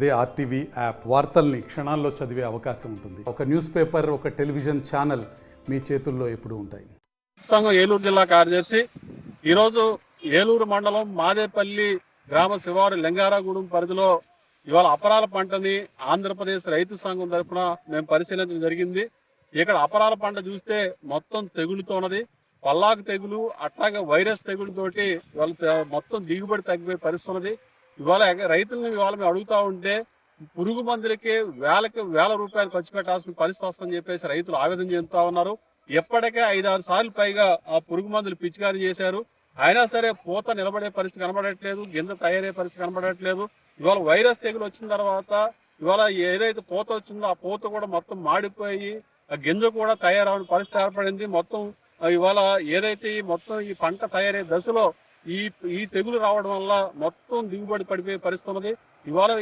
అదే RTV app వార్తల్ని క్షణాల్లో చదివే అవకాశం ఉంటుంది. ఒక న్యూస్ పేపర్, ఒక టెలివిజన్ ఛానల్ మీ చేతుల్లో ఎప్పుడూ ఉంటాయి. సంఘం ఏలూరు జిల్లా కార్యదర్శి ఈరోజు ఏలూరు మండలం మాదేపల్లి గ్రామ శివారు లింగారాగూడెం పరిధిలో ఇవాళ అపరాల పంటని ఆంధ్రప్రదేశ్ రైతు సంఘం తరఫున మేము పరిశీలించడం జరిగింది. ఇక్కడ అపరాల పంట చూస్తే మొత్తం తెగులుతో ఉన్నది. పల్లాకు తెగులు అట్లాగే వైరస్ తెగులుతోటి ఇవాళ మొత్తం దిగుబడి తగ్గిపోయే పరిస్థితి ఉన్నది. ఇవాళ రైతులను ఇవాళ మేము అడుగుతా ఉంటే పురుగు మందులకి వేల రూపాయలు ఖర్చు పెట్టాల్సిన పరిస్థితి వస్తుందని చెప్పేసి రైతులు ఆవేదన చెందుతా ఉన్నారు. ఎప్పటికే 5-6 సార్లు పైగా ఆ పురుగు మందులు పిచికారీ చేశారు. అయినా సరే పూత నిలబడే పరిస్థితి కనబడట్లేదు, గింజ తయారయ్యే పరిస్థితి కనబడట్లేదు. ఇవాళ వైరస్ తెగులు వచ్చిన తర్వాత ఇవాళ ఏదైతే పూత వచ్చిందో ఆ పూత కూడా మొత్తం మాడిపోయి ఆ గింజ కూడా తయారవని పరిస్థితి ఏర్పడింది. మొత్తం ఇవాళ ఏదైతే మొత్తం ఈ పంట తయారయ్యే దశలో ఈ తెగులు రావడం వల్ల మొత్తం దిగుబడి పడిపోయే పరిస్థితి ఉన్నది. ఇవాళ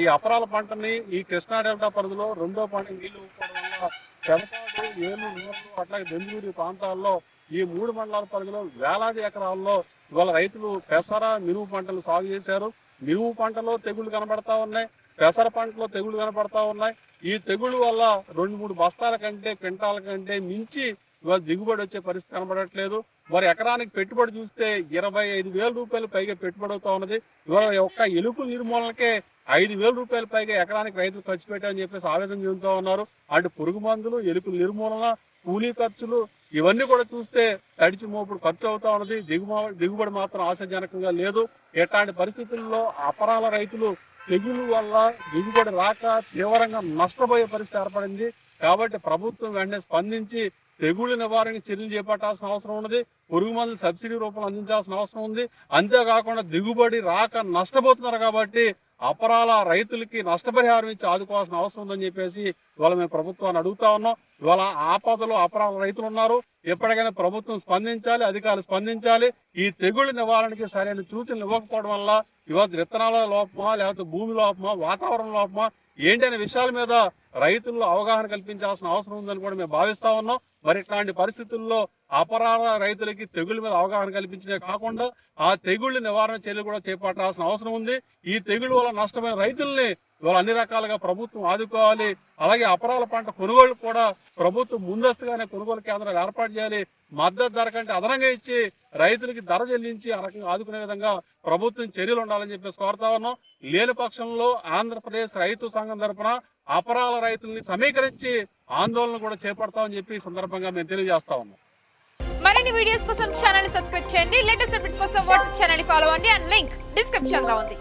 ఈ అపరాల పంటని ఈ కృష్ణా డెల్టా పరిధిలో రెండో పంట నీళ్లు ఊపుకోవడం వల్ల పెదపాడు, ఏలూరు, అట్లాగే బెంగళూరు ప్రాంతాల్లో ఈ 3 మండలాల పరిధిలో వేలాది ఎకరాల్లో ఇవాళ రైతులు పెసర, మినుము పంటలు సాగు చేశారు. మినుము పంటలో తెగుళ్లు కనబడతా ఉన్నాయి, పెసర పంటలో తెగుళ్లు కనబడతా ఉన్నాయి. ఈ తెగుళ్ల వల్ల 2-3 బస్తాల కంటే క్వింటాల కంటే మించి ఇవాళ దిగుబడి వచ్చే పరిస్థితి కనబడట్లేదు. మరి ఎకరానికి పెట్టుబడి చూస్తే 25,000 రూపాయలు పైగా పెట్టుబడి అవుతా ఉన్నది. ఇవాళ ఒక్క ఎలుకల నిర్మూలనకే 5,000 రూపాయలు పైగా ఎకరానికి రైతులు ఖర్చు పెట్టారని చెప్పేసి ఆవేదన చెందుతూ ఉన్నారు. అటు పురుగు మందులు, ఎలుకల నిర్మూలన, కూలీ ఖర్చులు ఇవన్నీ కూడా చూస్తే తడిచి మోపుడు ఖర్చు అవుతా ఉన్నది. దిగుబడి మాత్రం ఆశాజనకంగా లేదు. ఎట్లాంటి పరిస్థితుల్లో అపరాల రైతులు తెగులు వల్ల దిగుబడి రాక తీవ్రంగా నష్టపోయే పరిస్థితి ఏర్పడింది. కాబట్టి ప్రభుత్వం వెంటనే స్పందించి తెగుళ్ల నివారణ చర్యలు చేపట్టాల్సిన అవసరం ఉన్నది. పురుగు మందులు సబ్సిడీ రూపంలో అందించాల్సిన అవసరం ఉంది. అంతేకాకుండా దిగుబడి రాక నష్టపోతున్నారు కాబట్టి అపరాల రైతులకి నష్టపరిహారం ఇచ్చి ఆదుకోవాల్సిన అవసరం ఉందని చెప్పేసి ఇవాళ మేము ప్రభుత్వాన్ని అడుగుతా ఉన్నాం. ఇవాళ ఆపదలో అపరాల రైతులు ఉన్నారు. ఎప్పటికైనా ప్రభుత్వం స్పందించాలి, అధికారులు స్పందించాలి. ఈ తెగుళ్ల నివారణకి సరైన సూచనలు ఇవ్వకపోవడం వల్ల ఇవాళ విత్తనాల లోపమా, లేకపోతే భూమి లోపమా, వాతావరణ లోపమా ఏంటనే విషయాల మీద రైతుల్లో అవగాహన కల్పించాల్సిన అవసరం ఉందని కూడా మేము భావిస్తా ఉన్నాం. మరి ఇట్లాంటి పరిస్థితుల్లో అపరాల రైతులకి తెగుళ్ళ మీద అవగాహన కల్పించడే కాకుండా ఆ తెగుళ్ల నివారణ చర్యలు కూడా చేపట్టాల్సిన అవసరం ఉంది. ఈ తెగుళ్ళ వల్ల నష్టమైన రైతుల్ని ఇవాళ అన్ని రకాలుగా ప్రభుత్వం ఆదుకోవాలి. అలాగే అపరాల పంట కొనుగోలు కూడా ప్రభుత్వం ముందస్తుగానే కొనుగోలు కేంద్రాలు ఏర్పాటు చేయాలి. మద్దతు ధర కంటే అదనంగా ఇచ్చి రైతులకి ధర చెల్లించి ఆ రకంగా ఆదుకునే విధంగా ప్రభుత్వం చర్యలు ఉండాలని చెప్పేసి కోరుతా ఉన్నాం. లేని పక్షంలో ఆంధ్రప్రదేశ్ రైతు సంఘం తరఫున అపరాల రైతుల్ని సమీకరించి ఆందోళన కూడా చేపడతామని చెప్పి ఈ సందర్భంగా మేము తెలియజేస్తా ఉన్నాం. మరిన్ని వీడియోస్ కోసం ఛానల్ ని సబ్స్క్రైబ్ చేయండి. లేటెస్ట్ అప్డేట్స్ కోసం వాట్సాప్ ఛానల్ ని ఫాలో అవ్వండి. అండ్ లింక్ డిస్క్రిప్షన్ లో ఉంది.